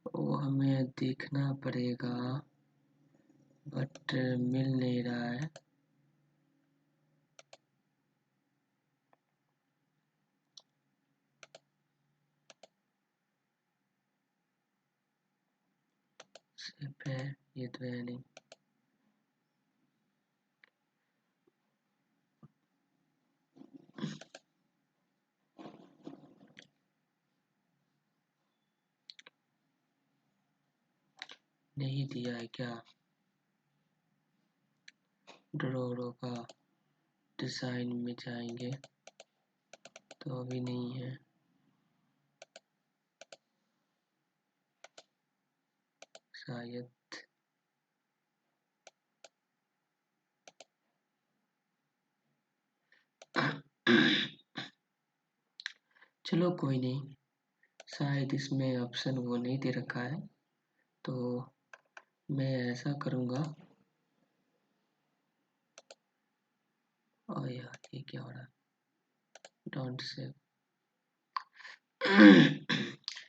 वो हमें देखना पड़ेगा, बट मिल नहीं रहा है। सिर्फ है, ये तो है नहीं। नहीं दिया है क्या? ड्रॉरों का डिज़ाइन में जाएंगे तो अभी नहीं है। शायद चलो कोई नहीं, शायद इसमें ऑप्शन वो नहीं दे रखा है, तो मैं ऐसा करूँगा। और यार ये क्या हो रहा है? Don't save.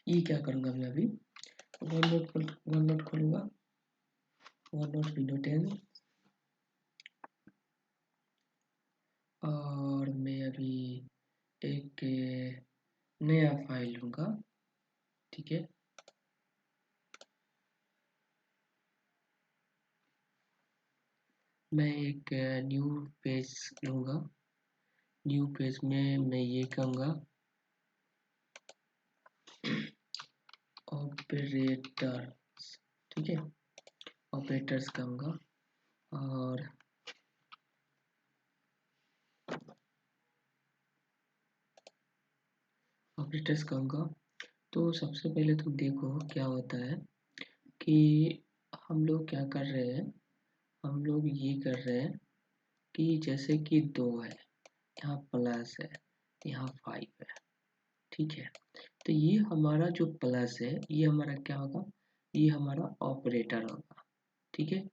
ये क्या करूँगा मैं अभी? वन नोट खोलूँगा, वन नोट विंडो 10, और मैं अभी एक नया फाइल लूँगा। ठीक है, मैं एक न्यू पेज लूँगा। न्यू पेज में मैं ये कहूँगा ऑपरेटर्स। ठीक है, ऑपरेटर्स कहूँगा, और ऑपरेटर्स कहूँगा। तो सबसे पहले तुम देखो क्या होता है कि हम लोग क्या कर रहे हैं। हम लोग ये कर रहे हैं कि जैसे कि 2 है, यहाँ प्लस है, यहाँ 5 है। ठीक है, तो ये हमारा जो प्लस है ये हमारा क्या होगा? ये हमारा ऑपरेटर होगा। ठीक है,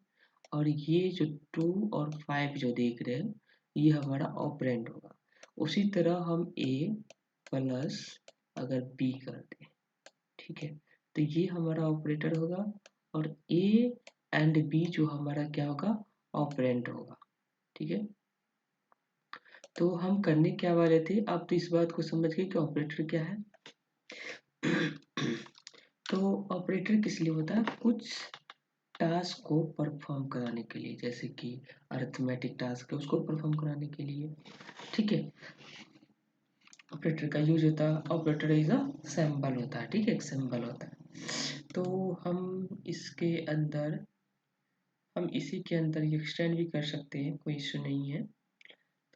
और ये जो 2 और 5 जो देख रहे हैं ये हमारा ऑपरेंड होगा। उसी तरह हम a प्लस अगर b कर दें, ठीक है, तो ये हमारा ऑपरेटर होगा, और a एंड b जो हमारा क्या होगा? ऑपरेंड होगा। ठीक है, तो हम करने क्या वाले थे? आप तो इस बात को समझ गए कि ऑपरेटर क्या है। तो ऑपरेटर किस लिए होता है? कुछ टास्क को परफॉर्म कराने के लिए, जैसे कि अरिथमेटिक टास्क है उसको परफॉर्म कराने के लिए। ठीक है, ऑपरेटर का यूज होता है। ऑपरेटर इज अ सिंबल होता है। ठीक है, एक सिंबल होता है। तो हम इसके अंदर, हम इसी के अंदर एक्सटेंड भी कर सकते हैं, कोई इशू नहीं है।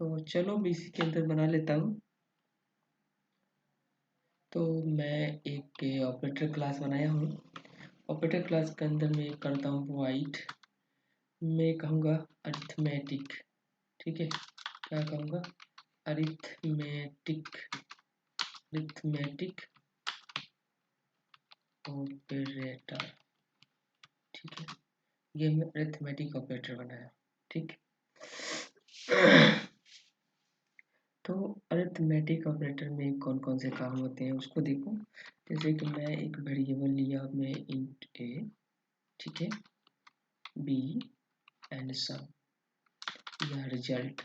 तो चलो मैं इसी के अंदर बना लेता हूँ। तो मैं एक ऑपरेटर क्लास बनाया हूँ। ऑपरेटर क्लास के अंदर मैं करता हूँ वॉइड, मैं कहूँगा अरिथमेटिक। ठीक है, क्या कहूँगा? Arithmetic, arithmetic operator. ठीक है, ये मैं अरिथमेटिक ऑपरेटर बनाया। ठीक, तो अरिथमेटिक ऑपरेटर में कौन कौन से काम होते हैं उसको देखो। जैसे कि मैं एक वेरिएबल लिया, मैं इंट a, ठीक है, b एंड सम, या रिजल्ट।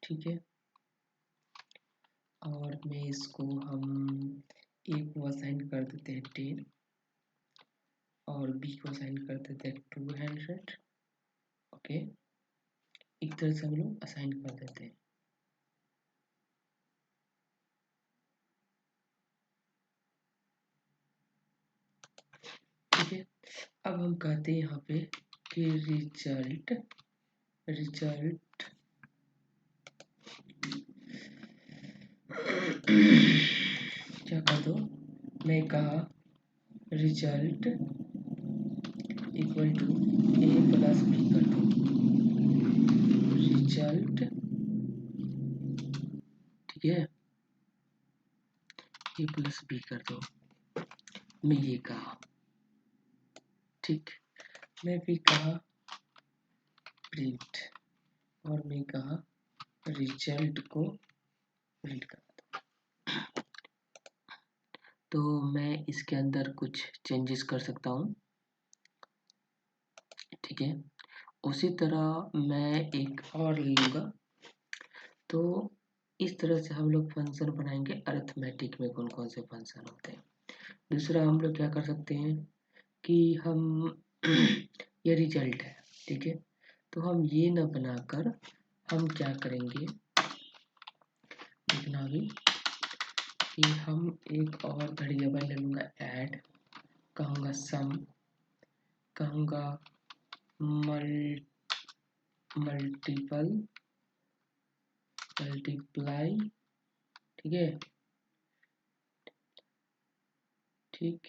ठीक है, और मैं इसको हम a को असाइन कर देते हैं 10, और b को असाइन कर देते हैं 200। ओके, एक तरह से हम लोग असाइन कर देते हैं। ठीक है, अब हम कहते हैं यहाँ पे कि रिजल्ट, रिजल्ट क्या कर दो? मैं कहा result equal to a plus b कर दो। रिजल्ट, ठीक है, a प्लस b कर दो। मैं ये कहा, ठीक, मैं भी कहा प्रिंट, और मैं कहा रिजल्ट को प्रिंट कर दो। तो मैं इसके अंदर कुछ चेंजेस कर सकता हूँ, ठीक है। उसी तरह मैं एक और ले लूँगा। तो इस तरह से हम लोग फंक्शन बनाएंगे अरिथमेटिक में कौन कौन से फंक्शन होते हैं। दूसरा हम लोग क्या कर सकते हैं कि हम ये रिजल्ट है, ठीक है। तो हम ये ना बनाकर हम क्या करेंगे, देखना भी कि हम एक और वेरिएबल ले लूँगा ऐड, कहूँगा सम, कहूँगा मल्टीप्लाई, ठीक है, ठीक।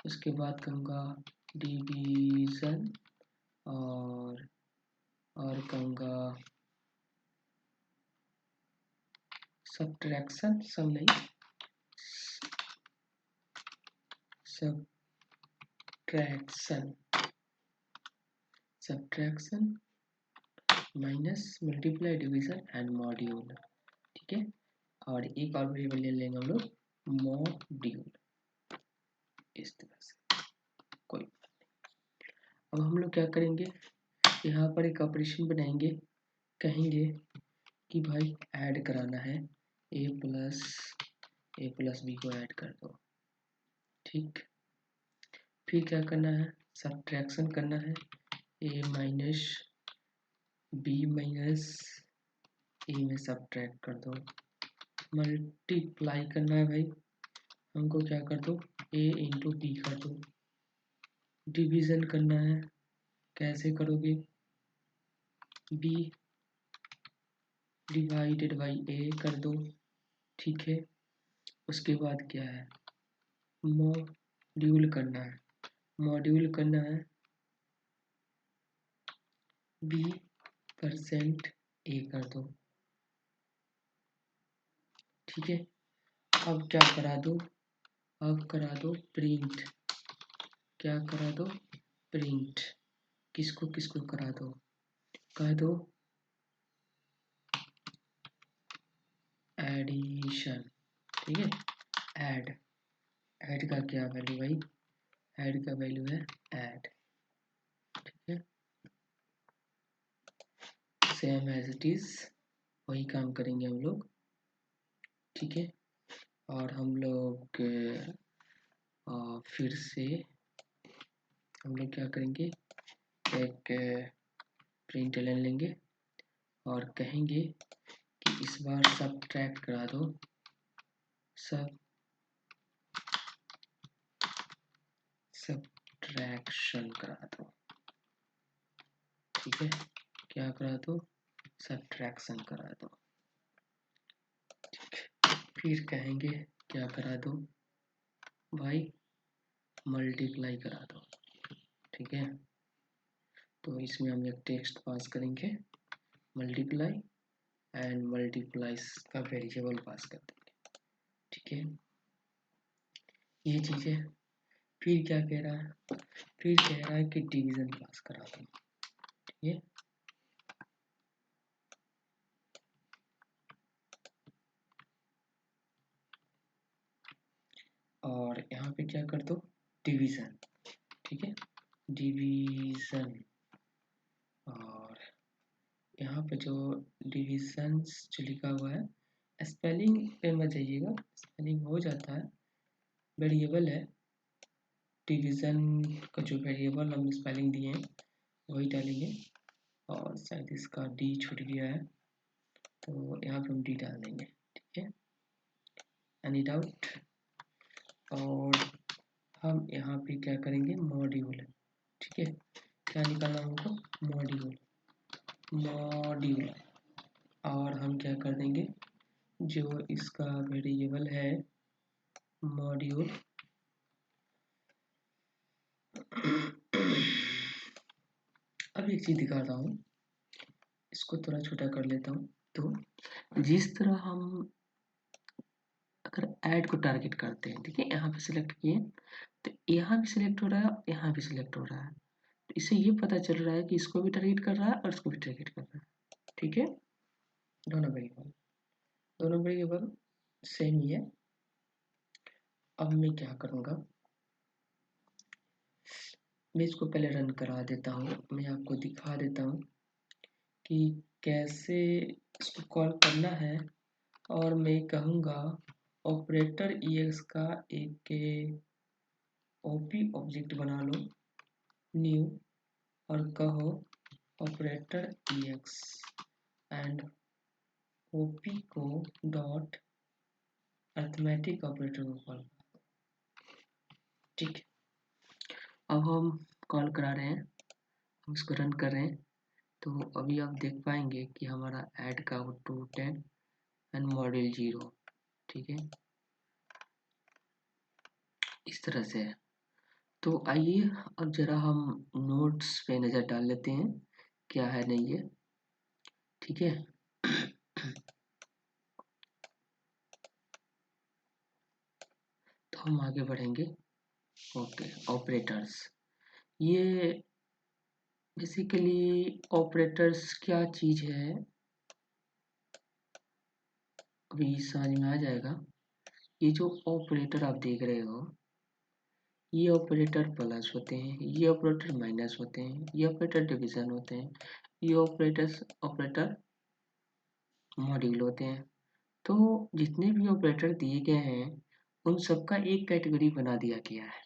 उसके बाद कहूँगा डिवीज़न और कहूँगा सब्ट्रैक्शन, सम नहीं, subtraction minus multiply division and module, ठीक है। और एक और वेरिएबल ले लेंगे हम लोग मॉड्यूल, इस तरह से कोई। अब हम लोग क्या करेंगे, यहाँ पर एक ऑपरेशन बनाएंगे, कहेंगे कि भाई ऐड कराना है a प्लस बी को ऐड कर दो, ठीक। फिर क्या करना है, सब्ट्रैक्शन करना है, a माइनस बी माइनस ए में सब्ट्रैक्ट कर दो। मल्टीप्लाई करना है भाई, हमको क्या कर दो, a इंटू बी कर दो। डिवीज़न करना है, कैसे करोगे, b डिवाइडेड बाई a कर दो, ठीक है। उसके बाद क्या है, मॉड्यूल करना है, मॉड्यूल करना है b परसेंट a कर दो, ठीक है। अब क्या करा दो, अब करा दो प्रिंट, क्या करा दो, प्रिंट, किसको किसको करा दो, कह दो एडिशन, ठीक है। ऐड का क्या वैल्यू भाई, ऐड का वैल्यू है ऐड, ठीक है। सेम एज इट इज वही काम करेंगे हम लोग, ठीक है। और हम लोग फिर से हम लोग क्या करेंगे, एक प्रिंट लाइन लेंगे और कहेंगे कि इस बार सब्ट्रैक्ट करा दो, सब्ट्रैक्शन करा दो, ठीक है। क्या करा दो, सब्ट्रैक्शन करा दो, ठीक। फिर कहेंगे क्या करा दो भाई, मल्टीप्लाई करा दो, ठीक है। तो इसमें हम एक टेक्स्ट पास करेंगे, मल्टीप्लाई एंड मल्टीप्लाइज का वेरिएबल पास कर देंगे, ठीक है। ये चीज़ है। फिर क्या कह रहा है, फिर कह रहा है कि डिवीज़न पास करा दो, ठीक है। और यहाँ पे क्या कर दो, डिवीज़न, ठीक है, डिवीज़न। और यहाँ पे जो डिविजन्स जो लिखा हुआ है, स्पेलिंग पे मत जाइएगा, स्पेलिंग हो जाता है, वेरिएबल है डिवीज़न का, जो वेरिएबल हम स्पेलिंग दिए हैं वही डालेंगे। और शायद इसका डी छूट गया है, तो यहाँ पे हम डी डाल देंगे, ठीक है। Any doubt. और हम यहाँ पे क्या करेंगे, मॉड्यूल, ठीक है। क्या निकालना होगा, मॉड्यूल, मॉड्यूल। और हम क्या कर देंगे, जो इसका वेरिएबल है मॉड्यूल, अब एक चीज दिखाता हूँ, इसको थोड़ा छोटा कर लेता हूँ। तो जिस तरह हम अगर ऐड को टारगेट करते हैं, ठीक है, यहाँ पे सिलेक्ट किए तो यहाँ भी सिलेक्ट हो रहा है, यहाँ भी सिलेक्ट हो रहा है, तो इससे ये पता चल रहा है कि इसको भी टारगेट कर रहा है और इसको भी टारगेट कर रहा है, ठीक है। दोनों वेरिएबल सेम ही है। अब मैं क्या करूँगा, मैं इसको पहले रन करा देता हूँ, मैं आपको दिखा देता हूँ कि कैसे इसको कॉल करना है। और मैं कहूँगा ऑपरेटर EX का एक OP ऑब्जेक्ट बना लो, न्यू, और कहो operator EX and OP co dot arithmetic operator को कॉल, ठीक है। अब हम कॉल करा रहे हैं, हम इसको रन कर रहे हैं, तो अभी आप देख पाएंगे कि हमारा ऐड का वो 210 एंड मॉड्यूल 0, ठीक है, इस तरह से है। तो आइए अब जरा हम नोट्स पे नज़र डाल लेते हैं क्या है नहीं है, ठीक है। तो हम आगे बढ़ेंगे। ओके, ऑपरेटर्स, ये बेसिकली ऑपरेटर्स क्या चीज़ है अभी समझ में आ जाएगा। ये जो ऑपरेटर आप देख रहे हो, ये ऑपरेटर प्लस होते हैं, ये ऑपरेटर माइनस होते हैं, ये ऑपरेटर डिवीजन होते हैं, ये ऑपरेटर मॉड्यूल होते हैं। तो जितने भी ऑपरेटर दिए गए हैं उन सबका एक कैटेगरी बना दिया गया है,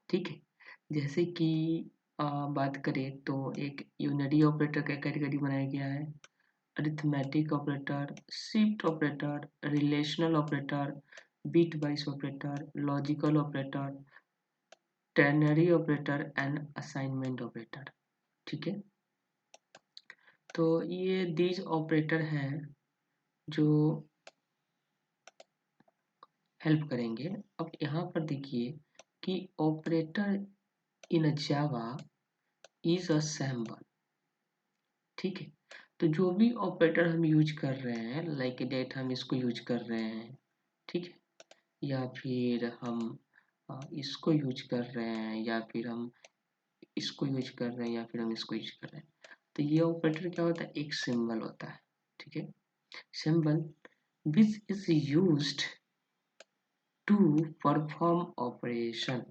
ठीक है। जैसे कि बात करें तो एक यूनरी ऑपरेटर का कैटेगरी बनाया गया है, arithmetic operator, shift operator, relational operator, bitwise operator, logical operator, ternary operator and assignment operator, ठीक है। तो ये दीज ऑपरेटर हैं जो हेल्प करेंगे। अब यहाँ पर देखिए कि operator in Java is a sample, ठीक है। तो जो भी ऑपरेटर हम यूज कर रहे हैं, लाइक डेट हम इसको यूज कर रहे हैं, ठीक है, या फिर हम इसको यूज कर रहे हैं, या फिर हम इसको यूज कर रहे हैं, या फिर हम इसको यूज कर रहे हैं, तो ये ऑपरेटर क्या होता है, एक सिंबल होता है, ठीक है। Symbol which is used to perform operation.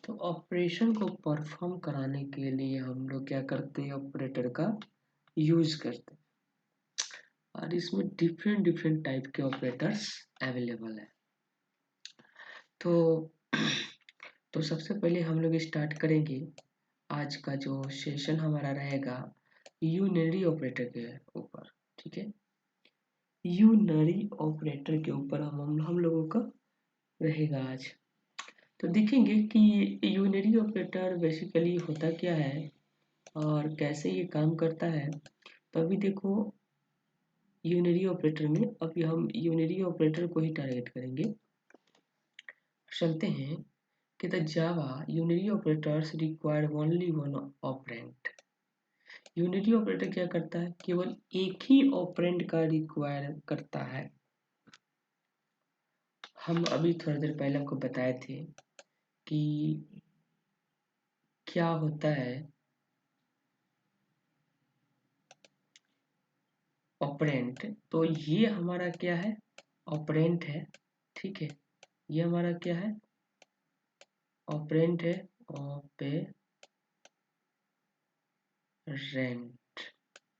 तो ऑपरेशन को परफॉर्म कराने के लिए हम लोग क्या करते हैं, ऑपरेटर का यूज करते हैं। और इसमें डिफरेंट डिफरेंट टाइप के ऑपरेटर्स अवेलेबल है। तो तो सबसे पहले हम लोग स्टार्ट करेंगे, आज का जो सेशन हमारा रहेगा यूनरी ऑपरेटर के ऊपर, ठीक है। यूनरी ऑपरेटर के ऊपर हम लोगों का रहेगा आज। तो देखेंगे कि यूनरी ऑपरेटर बेसिकली होता क्या है और कैसे ये काम करता है। तो अभी देखो यूनरी ऑपरेटर में, अभी हम यूनरी ऑपरेटर को ही टारगेट करेंगे। चलते हैं कि the Java unary operators require only one operand. Unary operator क्या करता है, केवल एक ही ऑपरेंड का रिक्वायर करता है। हम अभी थोड़ी देर पहले आपको बताए थे कि क्या होता है ऑपरेंट। तो ये हमारा क्या है, ऑपरेंट है, ठीक है। ये हमारा क्या है, ऑपरेंट है, ऑपरेंट,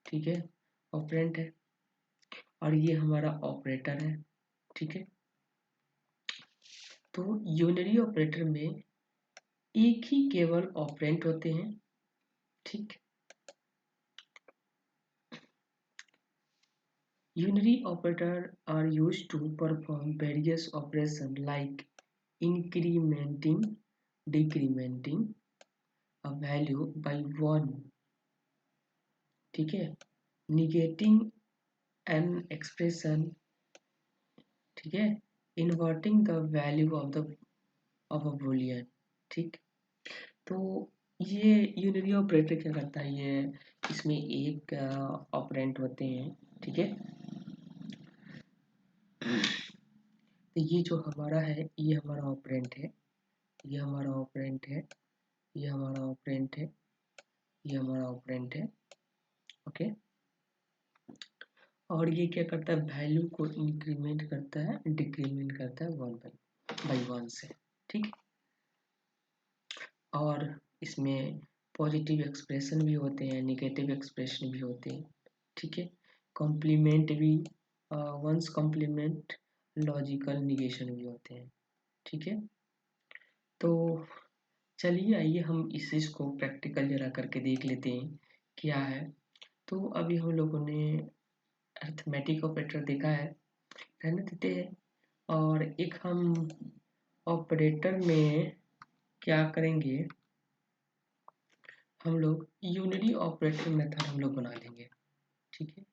ठीक है, ऑपरेंट है। और ये हमारा ऑपरेटर है, ठीक है। तो यूनरी ऑपरेटर में एक ही केवल ऑपरेंट होते हैं, ठीक। Unary operators are used to perform various operations like incrementing, decrementing a value by one, ठीक है, negating an expression, ठीक है, inverting the value of a boolean, ठीक। तो ये यूनरी ऑपरेटर क्या करता है, ये इसमें एक ऑपरेंट होते हैं, ठीक है। तो ये जो हमारा है, ये हमारा ऑपरेंट है, ये हमारा ऑपरेंट है, ये हमारा ऑपरेंट है, ये हमारा ऑपरेंट है, ओके। और ये क्या करता है, वैल्यू को इंक्रीमेंट करता है, डिक्रीमेंट करता है वन बाई। बाई 1 से, ठीक है। और इसमें पॉजिटिव एक्सप्रेशन भी होते हैं, नेगेटिव एक्सप्रेशन भी होते हैं, ठीक है। कॉम्प्लीमेंट भी, वंस कॉम्प्लीमेंट लॉजिकल निगेशन भी होते हैं, ठीक है। तो चलिए आइए हम इस चीज़ को प्रैक्टिकल जरा करके देख लेते हैं क्या है। तो अभी हम लोगों ने अरिथमेटिक ऑपरेटर देखा है, रहने देते हैं। और एक हम ऑपरेटर में क्या करेंगे, हम लोग यूनरी ऑपरेटर मेथड हम लोग बना लेंगे, ठीक है।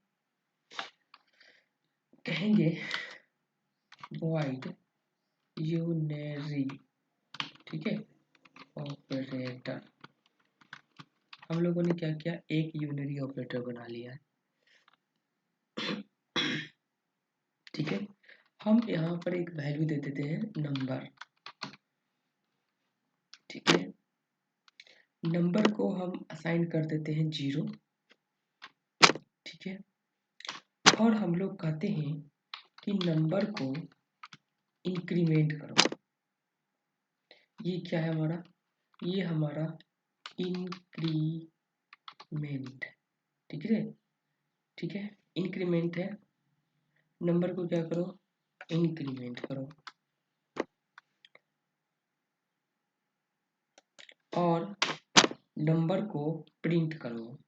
कहेंगे void यूनरी, ठीक है, ऑपरेटर। हम लोगों ने क्या किया, एक यूनरी ऑपरेटर बना लिया है, ठीक है। हम यहाँ पर एक वैल्यू दे देते हैं नंबर, ठीक है। नंबर को हम असाइन कर देते हैं 0, ठीक है। और हम लोग कहते हैं कि नंबर को इंक्रीमेंट करो। ये क्या है हमारा, ये हमारा इंक्रीमेंट, ठीक है, ठीक है। इंक्रीमेंट है, नंबर को क्या करो, इंक्रीमेंट करो। और नंबर को प्रिंट करो,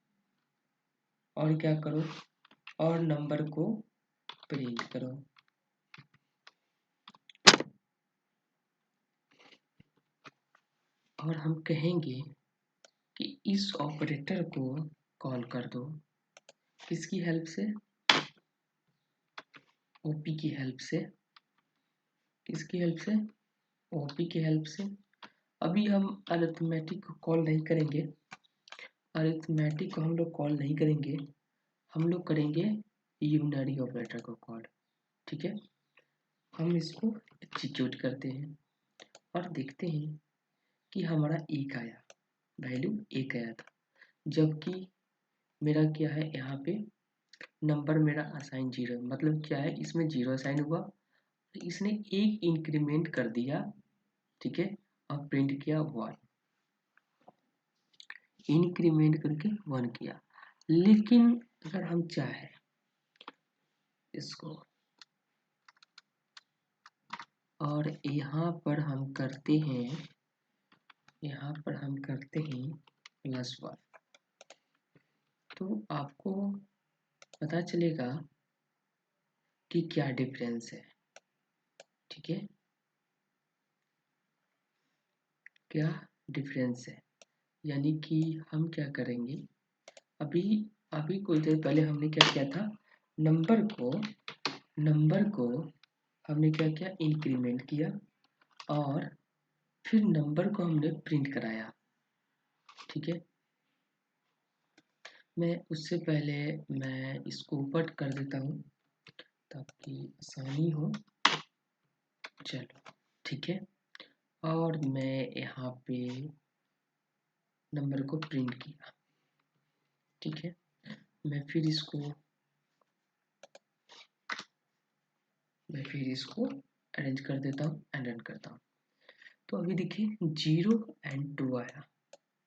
और क्या करो, और नंबर को प्रिंट करो। और हम कहेंगे कि इस ऑपरेटर को कॉल कर दो, किसकी हेल्प से, ओपी की हेल्प से, किसकी हेल्प से, ओपी की हेल्प से। अभी हम अरिथमेटिक को कॉल नहीं करेंगे, अरिथमेटिक को हम लोग कॉल नहीं करेंगे, हम लोग करेंगे यूनरी ऑपरेटर को कॉल, ठीक है। हम इसको एग्जीक्यूट करते हैं और देखते हैं कि हमारा एक आया, वैल्यू एक आया था, जबकि मेरा क्या है, यहाँ पे नंबर मेरा असाइन 0 है। मतलब क्या है, इसमें 0 असाइन हुआ, इसने एक इंक्रीमेंट कर दिया, ठीक है, और प्रिंट किया 1, इंक्रीमेंट करके 1 किया। लेकिन अगर हम चाहे इसको, और यहाँ पर हम करते हैं, यहाँ पर हम करते हैं +1, तो आपको पता चलेगा कि क्या डिफरेंस है, ठीक है, क्या डिफरेंस है। यानी कि हम क्या करेंगे, अभी अभी कुछ देर पहले हमने क्या किया था, नंबर को हमने क्या किया, इंक्रीमेंट किया, और फिर नंबर को हमने प्रिंट कराया, ठीक है। मैं उससे पहले मैं इसको ऊपर कर देता हूँ ताकि आसानी हो, चलो, ठीक है। और मैं यहाँ पे नंबर को प्रिंट किया, ठीक है। मैं फिर इसको अरेंज कर देता हूँ एंड रन करता हूँ। तो अभी देखिए 0 एंड 2 आया,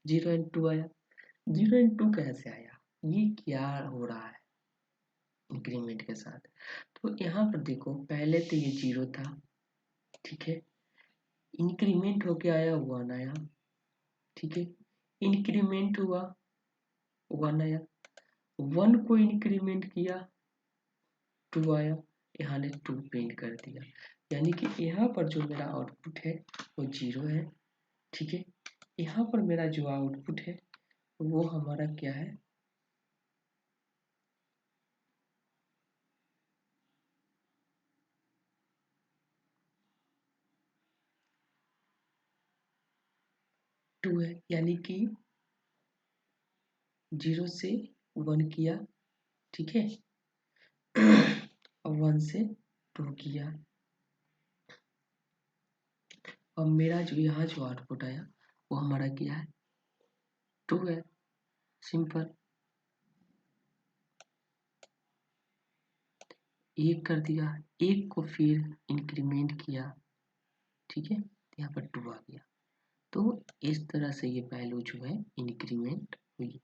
0 एंड 2 आया, 0 एंड 2 कैसे आया, ये क्या हो रहा है इंक्रीमेंट के साथ। तो यहाँ पर देखो, पहले तो ये 0 था, ठीक है, इंक्रीमेंट होके आया 1 आया, ठीक है, इंक्रीमेंट हुआ 1 आया, 1 को इंक्रीमेंट किया 2 आया, यहाँ ने 2 प्रिंट कर दिया। यानी कि यहाँ पर जो मेरा आउटपुट है वो 0 है, ठीक है। यहाँ पर मेरा जो आउटपुट है वो हमारा क्या है, 2 है। यानी कि 0 से 1 किया, ठीक है, और 1 से 2 किया, और मेरा जो यहाँ जो आउटपुट आया वो हमारा क्या है, 2 है, सिंपल। एक कर दिया, एक को फिर इंक्रीमेंट किया, ठीक है, यहाँ पर 2 आ गया। तो इस तरह से ये वैल्यू जो है इंक्रीमेंट हुई।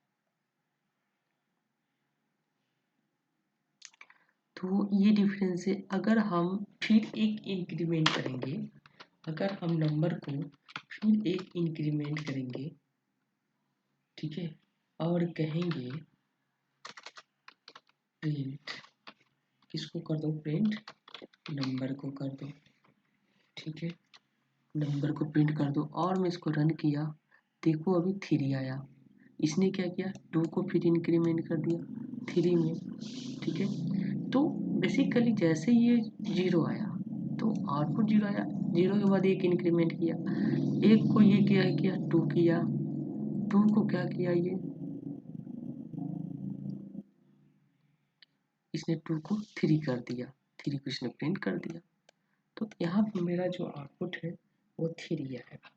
तो ये डिफरेंस है। अगर हम फिर एक इंक्रीमेंट करेंगे, अगर हम नंबर को फिर एक इंक्रीमेंट करेंगे, ठीक है, और कहेंगे प्रिंट, किसको कर दो प्रिंट, नंबर को कर दो, ठीक है, नंबर को प्रिंट कर दो, और मैं इसको रन किया, देखो अभी 3 आया। इसने क्या किया, 2 को फिर इंक्रीमेंट कर दिया 3 में, ठीक है। तो बेसिकली जैसे ये 0 आया तो आउटपुट 0 आया, 0 के बाद एक इंक्रीमेंट किया, एक को ये किया 2 किया, 2 को क्या किया, ये इसने 2 को 3 कर दिया, 3 को इसने प्रिंट कर दिया। तो यहाँ पे मेरा जो आउटपुट है वो 3 आएगा,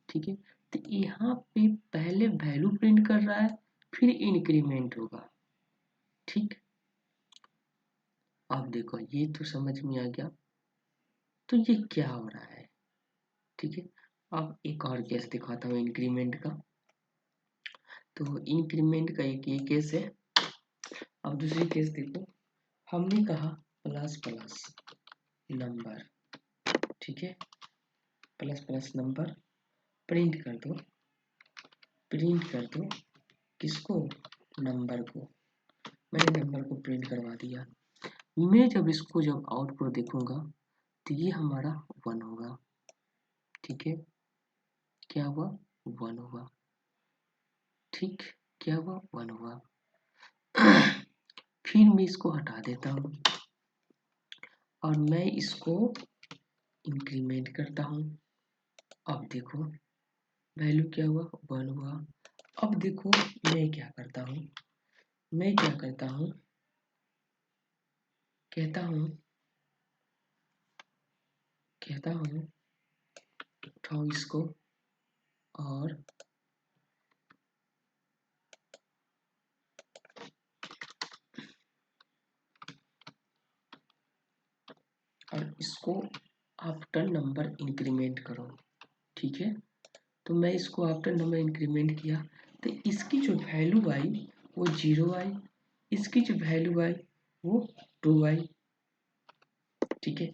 ठीक है। तो यहाँ पे पहले वैल्यू प्रिंट कर रहा है, फिर इंक्रीमेंट होगा, ठीक। अब देखो ये तो समझ में आ गया। तो ये क्या हो रहा है, ठीक है। अब एक और केस दिखाता हूँ इंक्रीमेंट का। तो इंक्रीमेंट का एक ये केस है। अब दूसरी केस देखो, हमने कहा प्लस प्लस नंबर, ठीक है, प्लस प्लस नंबर प्रिंट कर दो, प्रिंट कर दो किसको, नंबर को। मैंने नंबर को प्रिंट करवा दिया। मैं जब आउटपुट देखूंगा तो ये हमारा 1 होगा, ठीक है, क्या हुआ, 1 हुआ, ठीक, क्या हुआ, 1 हुआ। फिर मैं इसको हटा देता हूँ और मैं इसको इंक्रीमेंट करता हूँ। अब देखो वैल्यू क्या हुआ, 1 हुआ। अब देखो मैं क्या करता हूँ, कहता हूँ उठाओ इसको और इसको आफ्टर नंबर इंक्रीमेंट करो, ठीक है। तो मैं इसको आफ्टर नंबर इंक्रीमेंट किया तो इसकी जो वैल्यू आई वो 0 आई, इसकी जो वैल्यू आई वो 2 आई, ठीक है।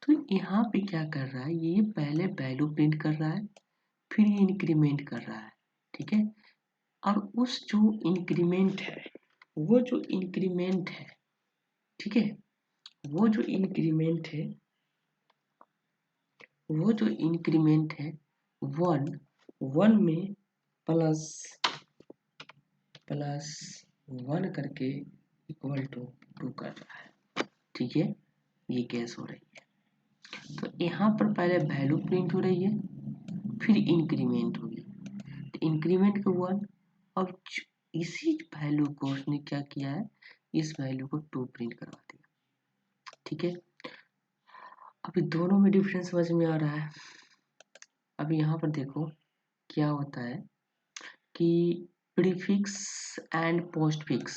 तो यहाँ पे क्या कर रहा है, ये पहले वैल्यू प्रिंट कर रहा है, फिर ये इंक्रीमेंट कर रहा है, ठीक है। और उस जो इंक्रीमेंट है, वो जो इंक्रीमेंट है, ठीक है, वो जो इंक्रीमेंट है, वो जो इंक्रीमेंट है 1 में प्लस प्लस 1 करके इक्वल टू 2 कर रहा है, ठीक है। ये केस हो रही है। तो यहाँ पर पहले वैल्यू प्रिंट हो रही है, फिर इंक्रीमेंट होगी, तो इंक्रीमेंट को 1, अब इसी वैल्यू को उसने क्या किया है, इस वैल्यू को 2 प्रिंट करवा दिया, ठीक है। अभी दोनों में डिफरेंस समझ में आ रहा है। अभी यहाँ पर देखो क्या होता है कि प्रीफिक्स एंड पोस्टफिक्स,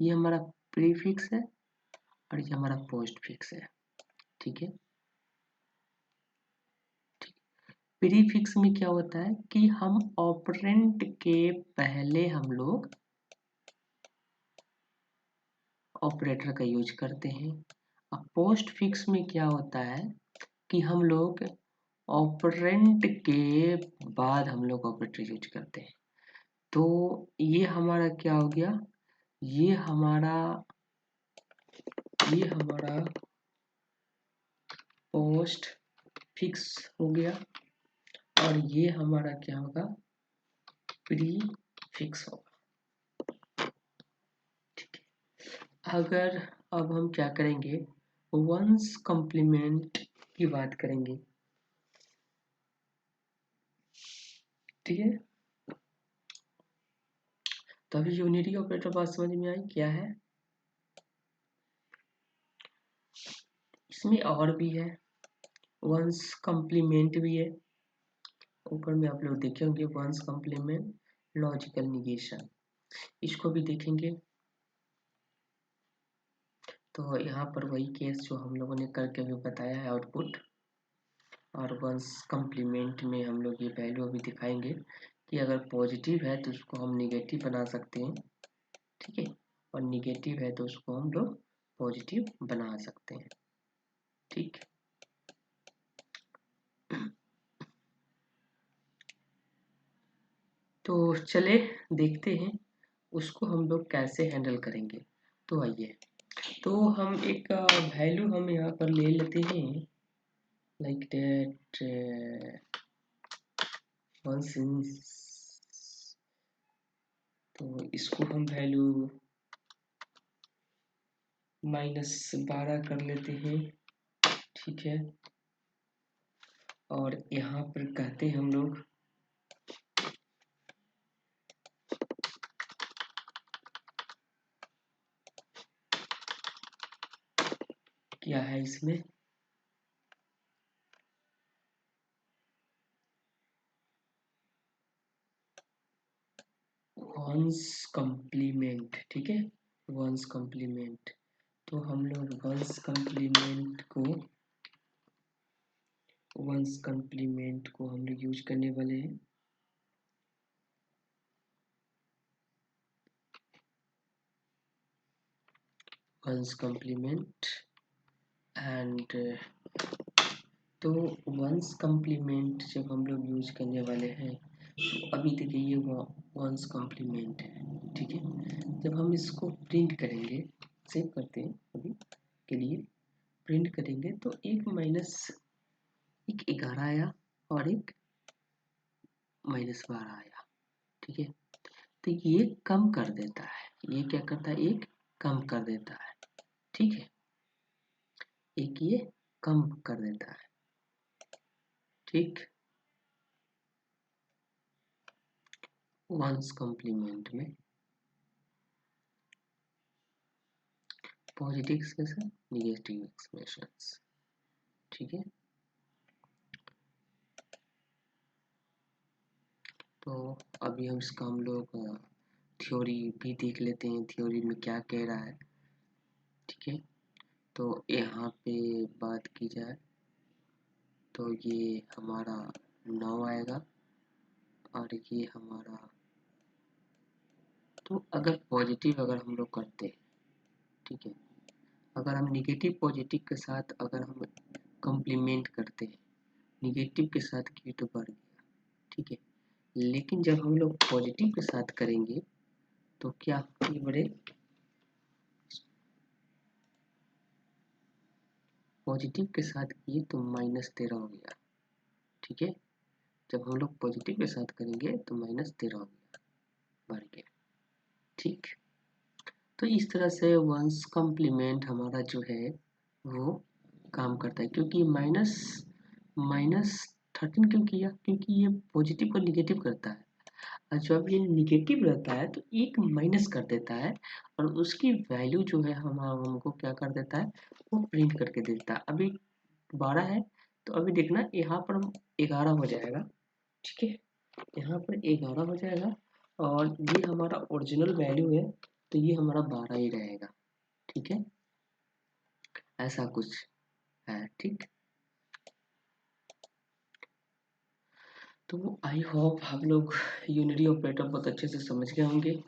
ये हमारा प्रीफिक्स है और ये हमारा पोस्टफिक्स है, ठीक है। प्रीफिक्स में क्या होता है कि हम ऑपरेंड के पहले हम लोग ऑपरेटर का यूज करते हैं। अब पोस्टफिक्स में क्या होता है कि हम लोग ऑपरेंड के बाद हम लोग ऑपरेटर यूज करते हैं। तो ये हमारा क्या हो गया, ये हमारा पोस्ट फिक्स हो गया और ये हमारा क्या होगा, प्री फिक्स होगा, ठीक है। अगर अब हम क्या करेंगे, वंस कॉम्प्लीमेंट की बात करेंगे, ठीक है। तो अभी यूनिटी ऑपरेटर बात समझ में आई क्या है। इसमें और भी है, वंस कॉम्प्लीमेंट भी है, ऊपर में आप लोग देखे होंगे वंस कॉम्प्लीमेंट, लॉजिकल निगेशन, इसको भी देखेंगे। तो यहाँ पर वही केस जो हम लोगों ने करके भी बताया है आउटपुट, और वंस कम्प्लीमेंट में हम लोग ये वैल्यू अभी दिखाएंगे कि अगर पॉजिटिव है तो उसको हम निगेटिव बना सकते हैं, ठीक है, और निगेटिव है तो उसको हम लोग पॉजिटिव बना सकते हैं, ठीक। तो चले देखते हैं उसको हम लोग कैसे हैंडल करेंगे। तो आइए, तो हम एक वैल्यू हम यहाँ पर ले लेते हैं लाइक दैट वंस इन, तो इसको हम वैल्यू -12 कर लेते हैं, ठीक है। और यहाँ पर कहते हैं हम लोग क्या है इसमें, वंस कम्प्लीमेंट, ठीक है, वंस कम्प्लीमेंट। तो हम लोग वंस कम्प्लीमेंट को हम लोग यूज करने वाले हैं। वंस कम्प्लीमेंट एंड, तो वंस कम्प्लीमेंट जब हम लोग यूज करने वाले हैं, तो अभी देखिए ये वंस कम्प्लीमेंट है, ठीक है। जब हम इसको प्रिंट करेंगे, सेव करते हैं अभी के लिए, प्रिंट करेंगे तो एक 11 आया और एक -12 आया, ठीक है। तो ये कम कर देता है, ये क्या करता है, एक कम कर देता है, ठीक है, एक ये कम कर देता है, ठीक। वंस कम्प्लीमेंट में पॉजिटिव एक्सप्रेशन, निगेटिव एक्सप्रेशंस, ठीक है। तो अभी हम इसका हम लोग थ्योरी भी देख लेते हैं, थ्योरी में क्या कह रहा है, ठीक है। तो यहाँ पे बात की जाए तो ये हमारा 9 आएगा और ये हमारा, तो अगर पॉजिटिव अगर हम लोग करते हैं, ठीक है, अगर हम निगेटिव पॉजिटिव के साथ अगर हम कम्प्लीमेंट करते हैं, निगेटिव के साथ किए तो बढ़ गया, ठीक है। लेकिन जब हम लोग पॉजिटिव के साथ करेंगे तो क्या ये बढ़े, पॉजिटिव के साथ किए तो -13 हो गया, ठीक है। जब हम लोग पॉजिटिव के साथ करेंगे तो -13 हो गया, बढ़ गया, ठीक। तो इस तरह से वंस कम्प्लीमेंट हमारा जो है वो काम करता है, क्योंकि -13 क्यों किया, क्योंकि ये पॉजिटिव को निगेटिव करता है, और जब ये निगेटिव रहता है तो एक माइनस कर देता है और उसकी वैल्यू जो है हम हमको क्या कर देता है, वो प्रिंट करके देता है। अभी 12 है तो अभी देखना यहाँ पर 11 हो जाएगा, ठीक है, यहाँ पर 11 हो जाएगा और ये हमारा ओरिजिनल वैल्यू है तो ये हमारा 12 ही रहेगा, ठीक है, ऐसा कुछ है, ठीक। तो आई होप आप लोग यूनिटी ऑपरेटर बहुत अच्छे से समझ गए होंगे।